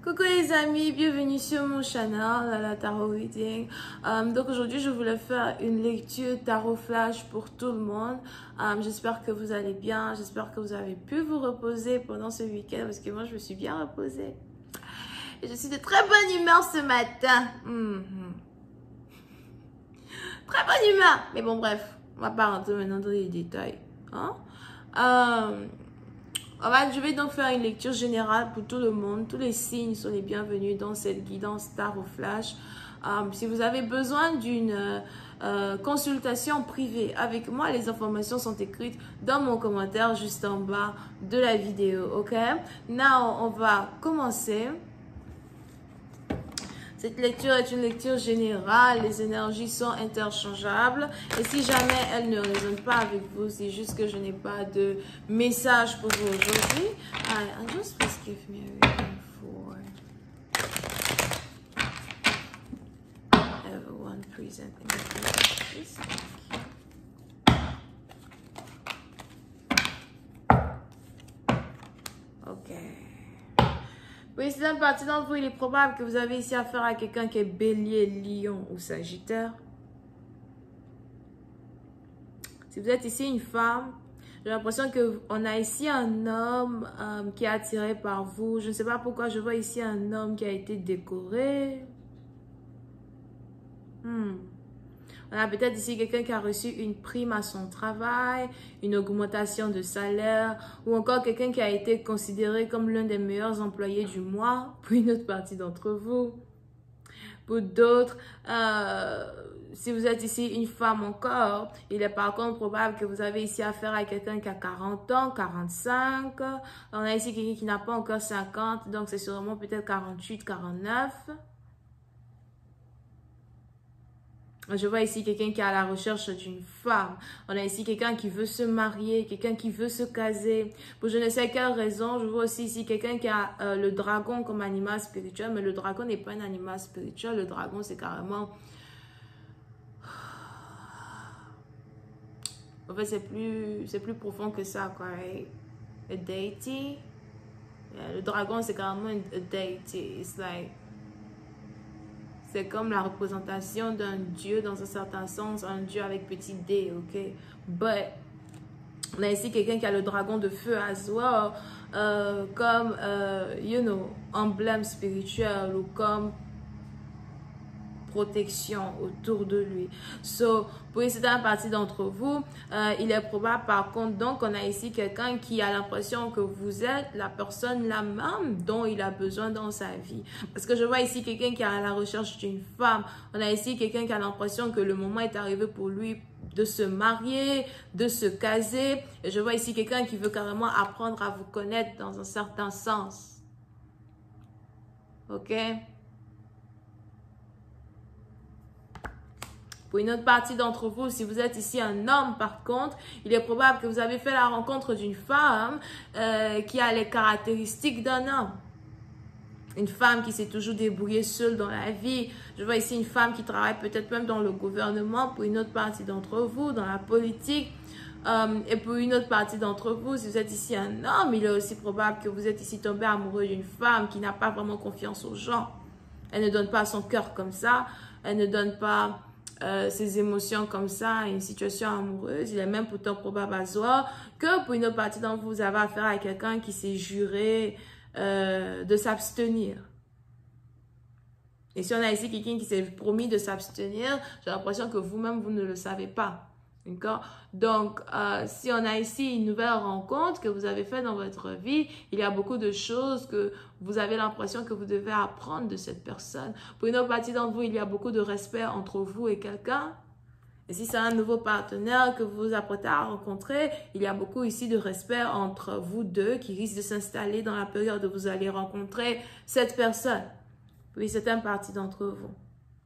Coucou les amis, bienvenue sur mon channel, la Tarot Reading. Donc aujourd'hui, je voulais faire une lecture Tarot Flash pour tout le monde. J'espère que vous allez bien, j'espère que vous avez pu vous reposer pendant ce week-end parce que moi, je me suis bien reposée. Et je suis de très bonne humeur ce matin. Très bonne humeur. Mais bon, bref, on va pas rentrer maintenant dans les détails. Je vais donc faire une lecture générale pour tout le monde. Tous les signes sont les bienvenus dans cette guidance Tarot Flash. Si vous avez besoin d'une consultation privée avec moi, les informations sont écrites dans mon commentaire juste en bas de la vidéo. Ok? Now, on va commencer. Cette lecture est une lecture générale, les énergies sont interchangeables et si jamais elles ne résonnent pas avec vous, c'est juste que je n'ai pas de message pour vous aujourd'hui. Just please give me a reading for everyone present in the place. Ok. Oui, c'est une partie d'entre vous, il est probable que vous avez ici affaire à quelqu'un qui est bélier, lion ou sagittaire. Si vous êtes ici une femme, j'ai l'impression qu'on a ici un homme qui est attiré par vous. Je ne sais pas pourquoi je vois ici un homme qui a été décoré. On a peut-être ici quelqu'un qui a reçu une prime à son travail, une augmentation de salaire, ou encore quelqu'un qui a été considéré comme l'un des meilleurs employés du mois pour une autre partie d'entre vous. Pour d'autres, si vous êtes ici une femme encore, il est par contre probable que vous avez ici affaire à quelqu'un qui a 40 ans, 45. On a ici quelqu'un qui n'a pas encore 50, donc c'est sûrement peut-être 48, 49. Je vois ici quelqu'un qui est à la recherche d'une femme. On a ici quelqu'un qui veut se marier, quelqu'un qui veut se caser. Pour je ne sais quelle raison, je vois aussi ici quelqu'un qui a le dragon comme animal spirituel. Mais le dragon n'est pas un animal spirituel. Le dragon, c'est carrément... En fait, c'est plus profond que ça, quoi. Right? A deity. Yeah, le dragon, c'est carrément a deity. It's like... C'est comme la représentation d'un dieu dans un certain sens, un dieu avec petit d, ok? But, on a ici quelqu'un qui a le dragon de feu as well, comme, emblème spirituel ou comme protection autour de lui. So, pour une certaine partie d'entre vous, il est probable par contre, donc on a ici quelqu'un qui a l'impression que vous êtes la personne la même dont il a besoin dans sa vie. Parce que je vois ici quelqu'un qui est à la recherche d'une femme. On a ici quelqu'un qui a l'impression que le moment est arrivé pour lui de se marier, de se caser. Et je vois ici quelqu'un qui veut carrément apprendre à vous connaître dans un certain sens. Ok? Pour une autre partie d'entre vous, si vous êtes ici un homme, par contre, il est probable que vous avez fait la rencontre d'une femme qui a les caractéristiques d'un homme. Une femme qui s'est toujours débrouillée seule dans la vie. Je vois ici une femme qui travaille peut-être même dans le gouvernement, pour une autre partie d'entre vous, dans la politique. Et pour une autre partie d'entre vous, si vous êtes ici un homme, il est aussi probable que vous êtes ici tombé amoureux d'une femme qui n'a pas vraiment confiance aux gens. Elle ne donne pas son cœur comme ça. Elle ne donne pas... ses émotions comme ça, une situation amoureuse. Il est même pourtant probable à soi que pour une autre partie d'entre vous, vous avez affaire à quelqu'un qui s'est juré de s'abstenir. Et si on a ici quelqu'un qui s'est promis de s'abstenir, j'ai l'impression que vous-même, vous ne le savez pas. D'accord? Donc, si on a ici une nouvelle rencontre que vous avez faite dans votre vie, il y a beaucoup de choses que vous avez l'impression que vous devez apprendre de cette personne. Pour une autre partie d'entre vous, il y a beaucoup de respect entre vous et quelqu'un. Et si c'est un nouveau partenaire que vous vous apprêtez à rencontrer, il y a beaucoup ici de respect entre vous deux qui risque de s'installer dans la période où vous allez rencontrer cette personne. Oui, c'est une partie d'entre vous.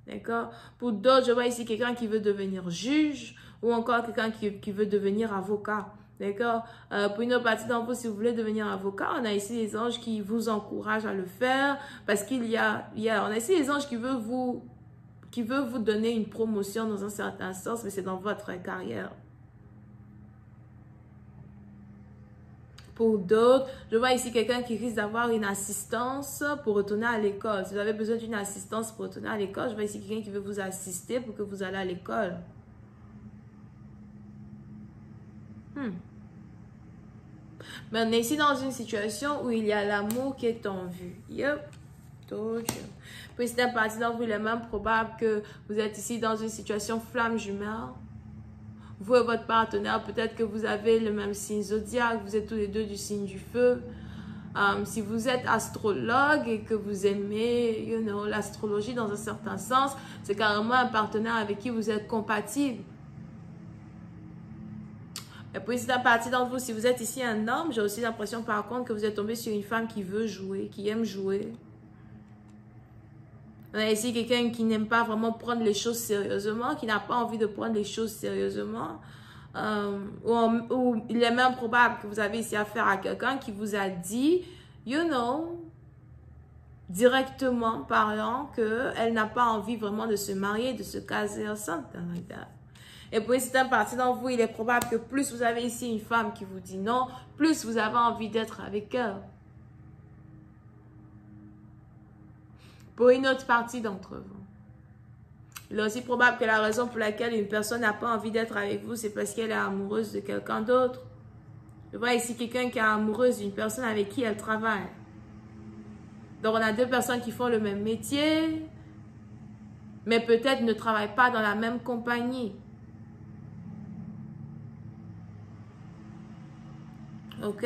D'accord? Pour d'autres, je vois ici quelqu'un qui veut devenir juge ou encore quelqu'un qui veut devenir avocat. D'accord? Pour une autre partie d'entre vous, si vous voulez devenir avocat, on a ici les anges qui vous encouragent à le faire parce on a ici les anges qui veulent vous donner une promotion dans un certain sens, mais c'est dans votre carrière. Pour d'autres, je vois ici quelqu'un qui risque d'avoir une assistance pour retourner à l'école. Si vous avez besoin d'une assistance pour retourner à l'école, je vois ici quelqu'un qui veut vous assister pour que vous allez à l'école. Mais on est ici dans une situation où il y a l'amour qui est en vue. Yep. Puis c'est un parti d'entre vous, il est même probable que vous êtes ici dans une situation flamme jumelle. Vous et votre partenaire, peut-être que vous avez le même signe zodiaque, vous êtes tous les deux du signe du feu. Si vous êtes astrologue et que vous aimez, l'astrologie dans un certain sens, c'est carrément un partenaire avec qui vous êtes compatible. Et puis c'est un parti d'entre vous, si vous êtes ici un homme, j'ai aussi l'impression par contre que vous êtes tombé sur une femme qui veut jouer, qui aime jouer. On a ici quelqu'un qui n'aime pas vraiment prendre les choses sérieusement, qui n'a pas envie de prendre les choses sérieusement. Ou il est même probable que vous avez ici affaire à quelqu'un qui vous a dit, directement parlant, qu'elle n'a pas envie vraiment de se marier, de se caser ensemble. Et puis c'est un parti d'entre vous, il est probable que plus vous avez ici une femme qui vous dit non, plus vous avez envie d'être avec elle. Pour une autre partie d'entre vous. Il est aussi probable que la raison pour laquelle une personne n'a pas envie d'être avec vous, c'est parce qu'elle est amoureuse de quelqu'un d'autre. Je vois ici quelqu'un qui est amoureuse d'une personne avec qui elle travaille. Donc, on a deux personnes qui font le même métier, mais peut-être ne travaillent pas dans la même compagnie. OK?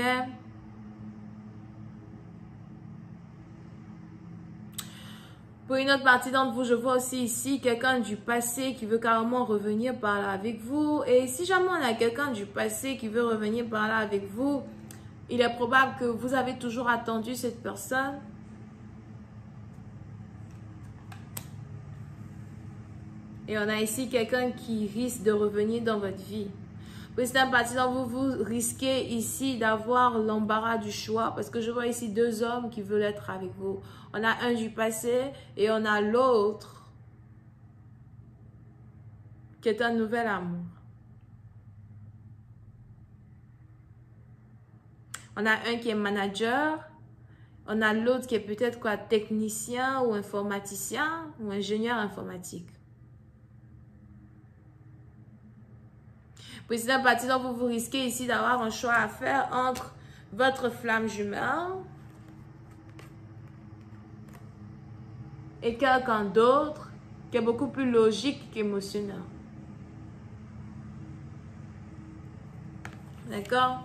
Pour une autre partie d'entre vous, je vois aussi ici quelqu'un du passé qui veut carrément revenir par là avec vous. Et si jamais on a quelqu'un du passé qui veut revenir par là avec vous, il est probable que vous avez toujours attendu cette personne. Et on a ici quelqu'un qui risque de revenir dans votre vie. Pour cette partie d'entre vous, vous risquez ici d'avoir l'embarras du choix parce que je vois ici deux hommes qui veulent être avec vous. On a un du passé et on a l'autre qui est un nouvel amour. On a un qui est manager, on a l'autre qui est peut-être quoi, technicien ou informaticien ou ingénieur informatique. Pour cette partie dont vous risquez ici d'avoir un choix à faire entre votre flamme jumelle et quelqu'un d'autre qui est beaucoup plus logique qu'émotionnel. D'accord?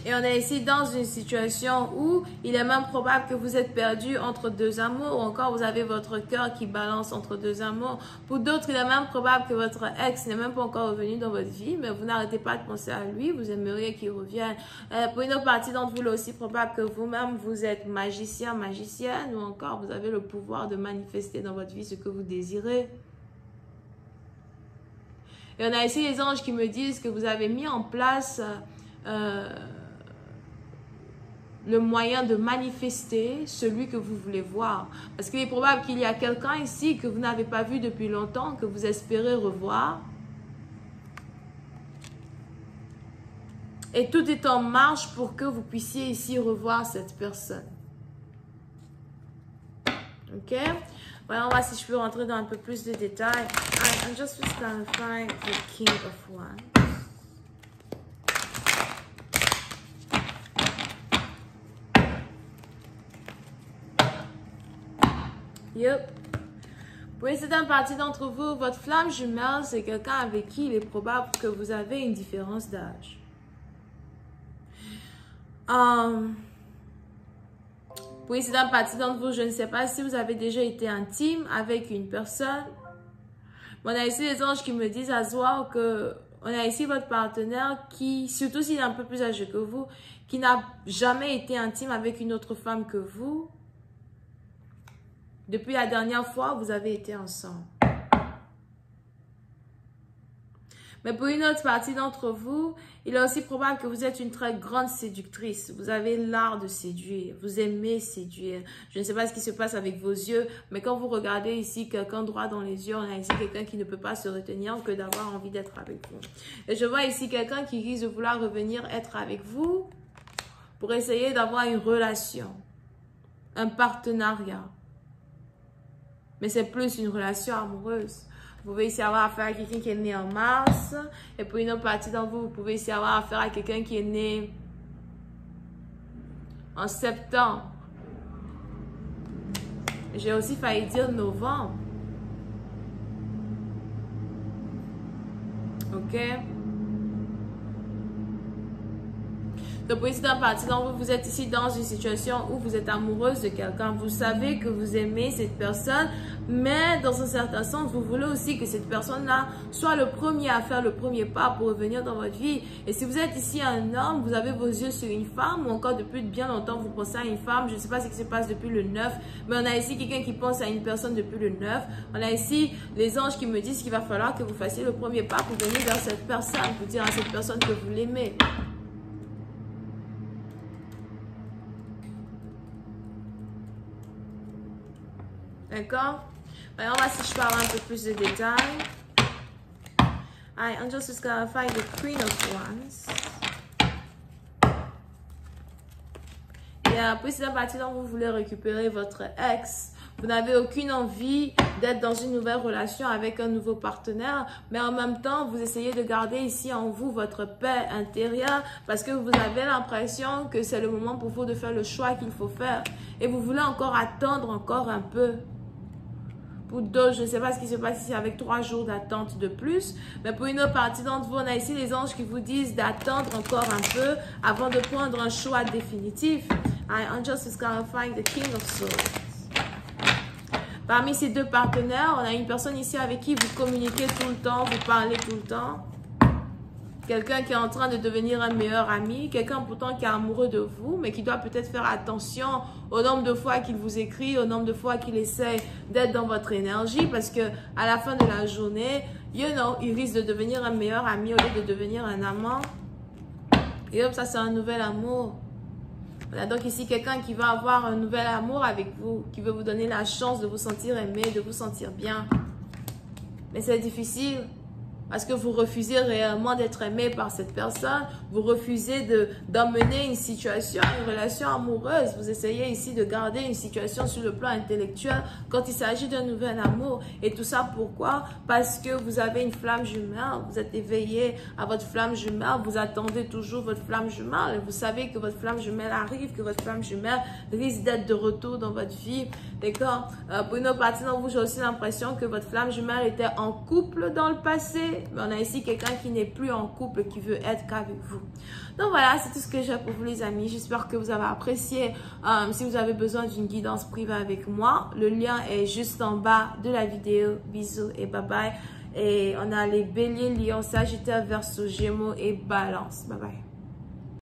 Et on est ici dans une situation où il est même probable que vous êtes perdu entre deux amours ou encore vous avez votre cœur qui balance entre deux amours. Pour d'autres, il est même probable que votre ex n'est même pas encore revenu dans votre vie, mais vous n'arrêtez pas de penser à lui, vous aimeriez qu'il revienne. Pour une autre partie d'entre vous, il est aussi probable que vous-même, vous êtes magicien, magicienne ou encore vous avez le pouvoir de manifester dans votre vie ce que vous désirez. Et on a ici les anges qui me disent que vous avez mis en place le moyen de manifester celui que vous voulez voir. Parce qu'il est probable qu'il y a quelqu'un ici que vous n'avez pas vu depuis longtemps, que vous espérez revoir. Et tout est en marche pour que vous puissiez ici revoir cette personne. Ok? Voyons, on va voir si je peux rentrer dans un peu plus de détails. I'm just clarifying the King of Wands. Yep. Pour une certaine partie d'entre vous, votre flamme jumelle, c'est quelqu'un avec qui il est probable que vous avez une différence d'âge. Pour une certaine partie d'entre vous, je ne sais pas si vous avez déjà été intime avec une personne. On a ici les anges qui me disent à soir que on a ici votre partenaire qui, surtout s'il est un peu plus âgé que vous, qui n'a jamais été intime avec une autre femme que vous. Depuis la dernière fois, vous avez été ensemble. Mais pour une autre partie d'entre vous, il est aussi probable que vous êtes une très grande séductrice. Vous avez l'art de séduire. Vous aimez séduire. Je ne sais pas ce qui se passe avec vos yeux, mais quand vous regardez ici quelqu'un droit dans les yeux, on a ici quelqu'un qui ne peut pas se retenir que d'avoir envie d'être avec vous. Et je vois ici quelqu'un qui risque de vouloir revenir être avec vous. pour essayer d'avoir une relation, un partenariat. Mais c'est plus une relation amoureuse. Vous pouvez ici avoir affaire à quelqu'un qui est né en mars. Et pour une autre partie d'entre vous, vous pouvez ici avoir affaire à quelqu'un qui est né en septembre. J'ai aussi failli dire novembre. Ok? Donc, pour ici, dans la partie d'entre vous, vous êtes ici dans une situation où vous êtes amoureuse de quelqu'un. Vous savez que vous aimez cette personne, mais dans un certain sens, vous voulez aussi que cette personne-là soit le premier à faire le premier pas pour revenir dans votre vie. Et si vous êtes ici un homme, vous avez vos yeux sur une femme, ou encore depuis bien longtemps, vous pensez à une femme. Je ne sais pas ce qui se passe depuis le 9, mais on a ici quelqu'un qui pense à une personne depuis le 9. On a ici les anges qui me disent qu'il va falloir que vous fassiez le premier pas pour venir vers cette personne, pour dire à cette personne que vous l'aimez. D'accord? On va si je parle un peu plus de détails. I'm just clarify the Queen of Wands. Et après, c'est la partie dont vous voulez récupérer votre ex. Vous n'avez aucune envie d'être dans une nouvelle relation avec un nouveau partenaire, mais en même temps, vous essayez de garder ici en vous votre paix intérieure parce que vous avez l'impression que c'est le moment pour vous de faire le choix qu'il faut faire. Et vous voulez encore attendre encore un peu. Pour d'autres, je ne sais pas ce qui se passe ici avec 3 jours d'attente de plus. Mais pour une autre partie d'entre vous, on a ici les anges qui vous disent d'attendre encore un peu avant de prendre un choix définitif. I'm just clarifying the King of Swords. Parmi ces deux partenaires, on a une personne ici avec qui vous communiquez tout le temps, vous parlez tout le temps. Quelqu'un qui est en train de devenir un meilleur ami, quelqu'un pourtant qui est amoureux de vous, mais qui doit peut-être faire attention au nombre de fois qu'il vous écrit, au nombre de fois qu'il essaie d'être dans votre énergie, parce que à la fin de la journée, il risque de devenir un meilleur ami au lieu de devenir un amant. Et hop, ça c'est un nouvel amour. Voilà, donc ici, quelqu'un qui va avoir un nouvel amour avec vous, qui veut vous donner la chance de vous sentir aimé, de vous sentir bien. Mais c'est difficile. Parce que vous refusez réellement d'être aimé par cette personne. Vous refusez d'emmener une situation, une relation amoureuse. Vous essayez ici de garder une situation sur le plan intellectuel quand il s'agit d'un nouvel amour. Et tout ça pourquoi? Parce que vous avez une flamme jumelle. Vous êtes éveillé à votre flamme jumelle. Vous attendez toujours votre flamme jumelle. Et vous savez que votre flamme jumelle arrive, que votre flamme jumelle risque d'être de retour dans votre vie. D'accord? Pour une autre partie d'entre vous, j'ai aussi l'impression que votre flamme jumelle était en couple dans le passé. Mais on a ici quelqu'un qui n'est plus en couple, qui veut être qu'avec vous. Donc voilà, c'est tout ce que j'ai pour vous les amis. J'espère que vous avez apprécié. Si vous avez besoin d'une guidance privée avec moi, le lien est juste en bas de la vidéo. Bisous et bye bye. Et on a les béliers, lions, sagittaires, verseaux, gémeaux et balance. Bye bye.